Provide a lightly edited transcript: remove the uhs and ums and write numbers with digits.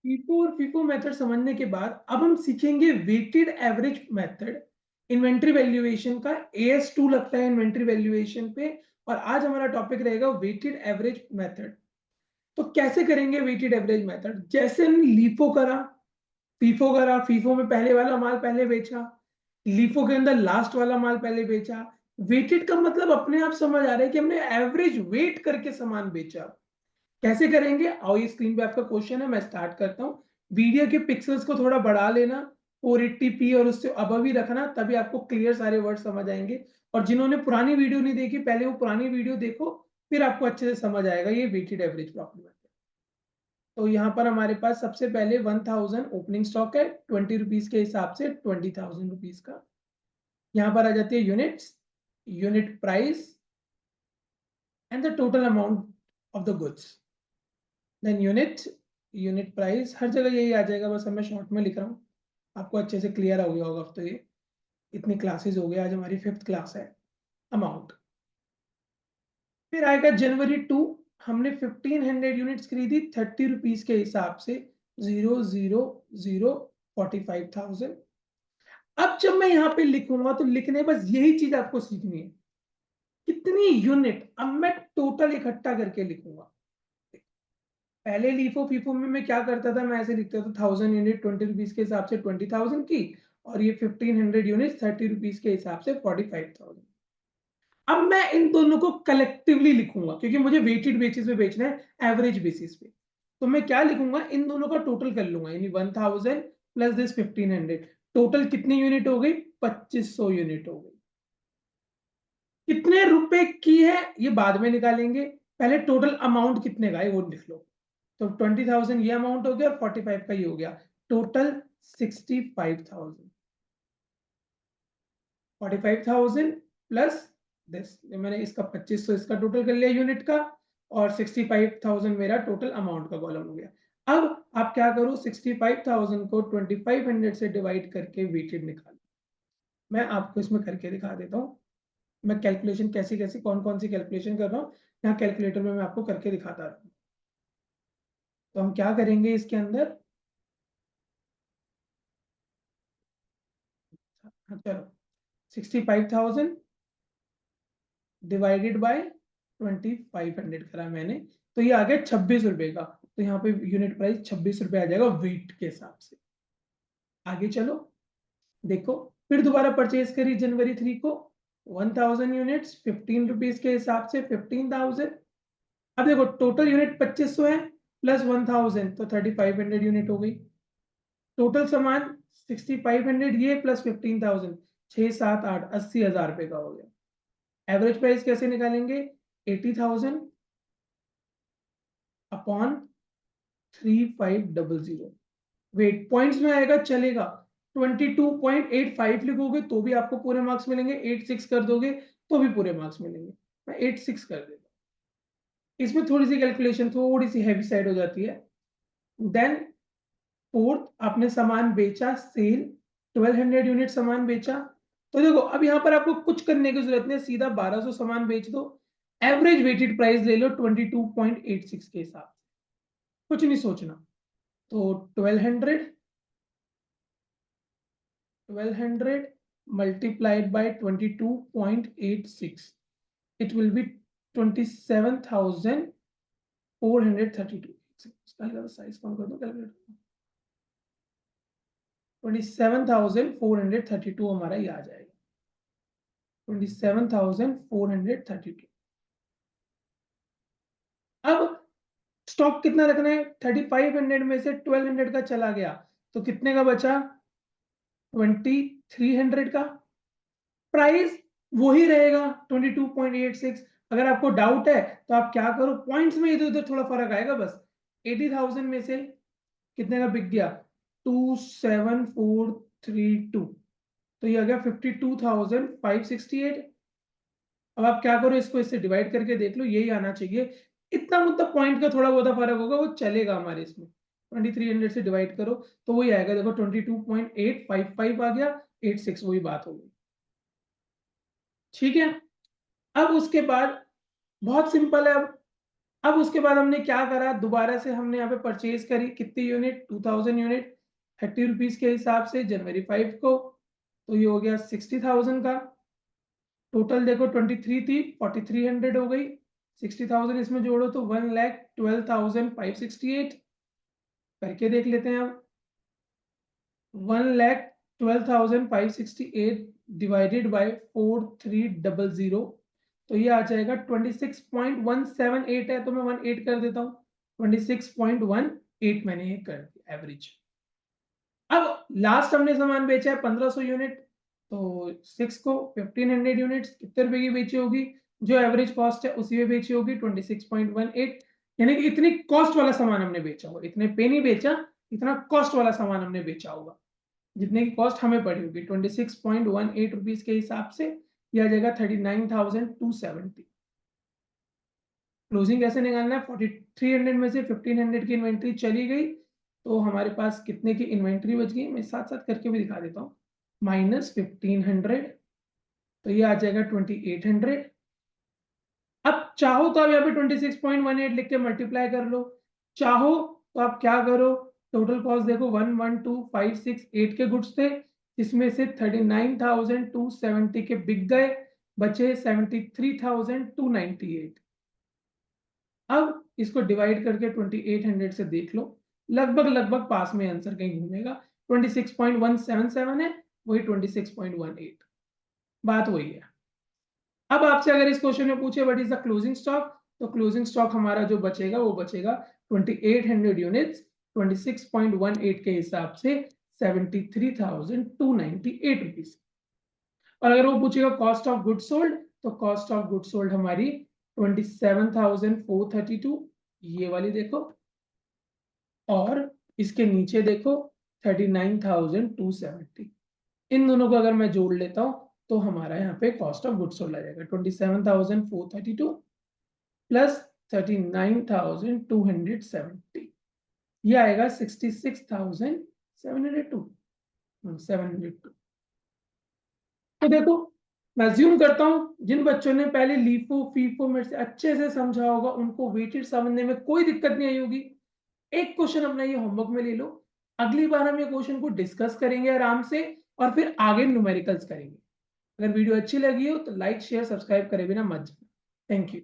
FIFO और FIFO method समझने के बाद अब हम सीखेंगे weighted average method inventory valuation का। AS2 लगता है इन्वेंट्री वैल्यूएशन पे, और आज हमारा टॉपिक रहेगा वेटेड एवरेज मेथड। तो कैसे करेंगे वेटेड एवरेज मेथड? जैसे हमने लीफो करा, फीफो करा, फीफो में पहले वाला माल पहले बेचा, लीफो के अंदर लास्ट वाला माल पहले बेचा। वेटेड का मतलब अपने आप समझ आ रहा है कि हमने एवरेज वेट करके सामान बेचा। कैसे करेंगे? आओ, ये स्क्रीन पे आपका क्वेश्चन है, मैं स्टार्ट करता हूँ। वीडियो के पिक्सल्स को थोड़ा बढ़ा लेना, 480p और उससे अबव ही रखना, तभी आपको क्लियर सारे वर्ड समझ आएंगे। और जिन्होंने पुरानी वीडियो नहीं देखी, पहले वो पुरानी वीडियो देखो, फिर आपको अच्छे से समझ आएगा ये वेटेड एवरेज प्रॉब्लम है। तो यहाँ पर हमारे पास सबसे पहले 1000 ओपनिंग स्टॉक है, 20 रुपीज के हिसाब से 20,000 रुपीज का। यहाँ पर आ जाती है units, unit price and the total amount of the goods. Then unit price, हर जगह यही आ जाएगा, बस मैं शॉर्ट में लिख रहा हूँ, आपको अच्छे से क्लियर हो गया होगा। अब तो ये इतनी क्लासेस हो गए, आज हमारी 5th क्लास है। अमाउंट फिर आएगा जनवरी 2, हमने 1500 यूनिट्स खरीदी 30 रुपीज के हिसाब से, 0,0,045,000। अब जब मैं यहाँ पे लिखूंगा तो लिखने बस यही चीज आपको सीखनी है, कितनी यूनिट। अब मैं टोटल इकट्ठा करके लिखूंगा। पहले लीफो फीफो में मैं क्या करता था, मैं ऐसे लिखता था 1000 यूनिट 20 रुपीज के हिसाब से 20,000 की, और ये 1500 यूनिट 30 रुपीज के हिसाब से 45,000। अब मैं इन दोनों को कलेक्टिवली लिखूंगा, क्योंकि मुझे वेटेड बेसिस पे बेचना है, एवरेज बेसिस पे। तो मैं क्या लिखूंगा, इन दोनों का टोटल कर लूंगा, यानी 1000 प्लस दिस 1500। टोटल कितनी यूनिट हो गई? 2500 यूनिट हो गई। कितने रुपए की है ये बाद में निकालेंगे, पहले टोटल अमाउंट कितने का है वो लिख लो। तो 20,000 ये अमाउंट हो गया, और 45 का ये हो गया, टोटल 65,000। 45,000 प्लस दिस, मैंने इसका 2500 इसका टोटल कर लिया यूनिट का, और 65,000 मेरा टोटल अमाउंट का कॉलम हो गया। अब आप क्या करो, 65,000 को 2500 से डिवाइड करके वेटेड निकालो। मैं आपको इसमें करके दिखा देता हूँ, मैं कैलकुलेशन कैसी कैसी कौन कौन सी कैलकुलेशन कर रहा हूँ, यहाँ कैलकुलेटर में मैं आपको करके दिखाता हूँ। तो हम क्या करेंगे इसके अंदर, हाँ चलो, 65,000 डिवाइडेड बाय 2500 करा मैंने, तो ये आ गया 26 रुपए का। तो यहाँ पे यूनिट प्राइस 26 रुपए आ जाएगा वेट के हिसाब से। आगे चलो, देखो, फिर दोबारा परचेज करी जनवरी 3 को, 1000 यूनिट्स 15 रुपीज के हिसाब से 15,000। अब देखो टोटल यूनिट 2500 है, प्लस 1000 तो 3500 यूनिट हो गई। टोटल सामान 6500 ये प्लस 15,000, 6 7 8 80,000 रुपए का हो गया। एवरेज प्राइस कैसे निकालेंगे, 80,000 अपॉन 3500। वेट पॉइंट्स में आएगा चलेगा, 22.85 लिखोगे तो भी आपको पूरे मार्क्स मिलेंगे, 86 कर दोगे तो भी पूरे मार्क्स मिलेंगे। मैं 86 कर देता हूँ। इसमें थोड़ी सी कैलकुलेशन थोड़ी सी हैवी साइड हो जाती है। देन फोर्थ, आपने सामान बेचा, सेल 1200 यूनिट सामान बेचा। तो देखो अब यहाँ पर आपको कुछ करने की जरूरत नहीं, सीधा 1200 सामान बेच दो, एवरेज वेटेड प्राइस ले लो 22.86 के हिसाब से, कुछ नहीं सोचना। तो 1200 multiplied by 22.86, it will be 27,432। Size कम कर दो कैलकुलेटर, 27,432 हमारा ये आ जाएगा, 27,432। अब स्टॉक कितना रखना है, 3500 में से 1200 का चला गया, तो कितने का बचा, 2300 का। प्राइस वही रहेगा 22.86। अगर आपको डाउट है तो आप क्या करो, पॉइंट्स में इधर उधर थोड़ा फर्क आएगा बस। 80,000 में से कितने का बिक गया, 27,432, तो ये आ गया 52,568। अब आप क्या करो, इसको इससे डिवाइड करके देख लो, यही आना चाहिए। इतना मतलब पॉइंट का थोड़ा बहुत फर्क होगा, वो चलेगा हमारे इसमें। 2300 से डिवाइड करो तो वही आएगा, देखो 22.855 आ गया, 86 वही बात होगी। ठीक है, अब उसके बाद बहुत सिंपल है। अब उसके बाद हमने क्या करा, दोबारा से हमने यहाँ पे परचेज करी कितनी यूनिट, 2000 यूनिट 30 रुपीज के हिसाब से जनवरी 5 को, तो ये हो गया 60,000 का। टोटल देखो 23 थी, 4300 हो गई, 60,000 इसमें जोड़ो तो 1,12,568 करके देख लेते हैं अब। 1,12,568 डिवाइडेड बाय 4300, तो ये आ जाएगा 26.178 है, तो मैं 18 कर देता हूँ, 26.18 मैंने ये कर दिया एवरेज। अब लास्ट हमने सामान बेचा है 1500 यूनिट, तो 6 को 1500 यूनिट्स कितने रुपए की बेची होगी, जो एवरेज कॉस्ट है उसी में बेची होगी 26.18, यानी कि इतनी कॉस्ट वाला सामान हमने बेचा होगा, इतने पे नहीं बेचा, इतना कॉस्ट वाला सामान हमने बेचा होगा, जितने की कॉस्ट हमें पड़ी होगी 26.18 रुपीज के हिसाब से, यह आ जाएगा 39,270। क्लोजिंग कैसे निकालना है, 4300 में से 1500 की इन्वेंट्री चली गई, तो हमारे पास कितने की इन्वेंट्री बच गई, मैं साथ साथ करके भी दिखा देता हूँ, माइनस 1500, तो ये आ जाएगा 2800। अब चाहो तो आप यहाँ पे 26.18 लिख के मल्टीप्लाई कर लो, चाहो तो आप क्या करो, टोटल कॉस्ट देखो 112,568 के गुड्स थे, इसमें से 39,270 के बिक गए, बचे 73,298। अब इसको डिवाइड करके 2800 से देख लो, लगभग लगभग पास में आंसर कहीं घूमेगा, 26.177 है, वही 26.18, बात वही है। अब आपसे अगर इस क्वेश्चन में पूछे what is the closing stock, तो क्लोजिंग स्टॉक हमारा जो बचेगा वो बचेगा 2800 यूनिट्स 26.18 के हिसाब से 73,298 रुपीज। और अगर वो पूछेगा कॉस्ट ऑफ गुड सोल्ड, तो कॉस्ट ऑफ गुड सोल्ड हमारी 27,432, ये वाली देखो, और इसके नीचे देखो 39,270, इन दोनों को अगर मैं जोड़ लेता हूं तो हमारा यहाँ पे कॉस्ट ऑफ गुड सोल्ड आ जाएगा 27,432 प्लस 39,270, ये आएगा 66,702। तो देखो, मैं अज्यूम करता हूं जिन बच्चों ने पहले लीफो फीफो में से अच्छे से समझा होगा उनको वेटेड समझने में कोई दिक्कत नहीं आई होगी। एक क्वेश्चन अपना ये होमवर्क में ले लो, अगली बार हम ये क्वेश्चन को डिस्कस करेंगे आराम से, और फिर आगे न्यूमेरिकल्स करेंगे। अगर वीडियो अच्छी लगी हो तो लाइक शेयर सब्सक्राइब करे बिना मत जाना। Thank you.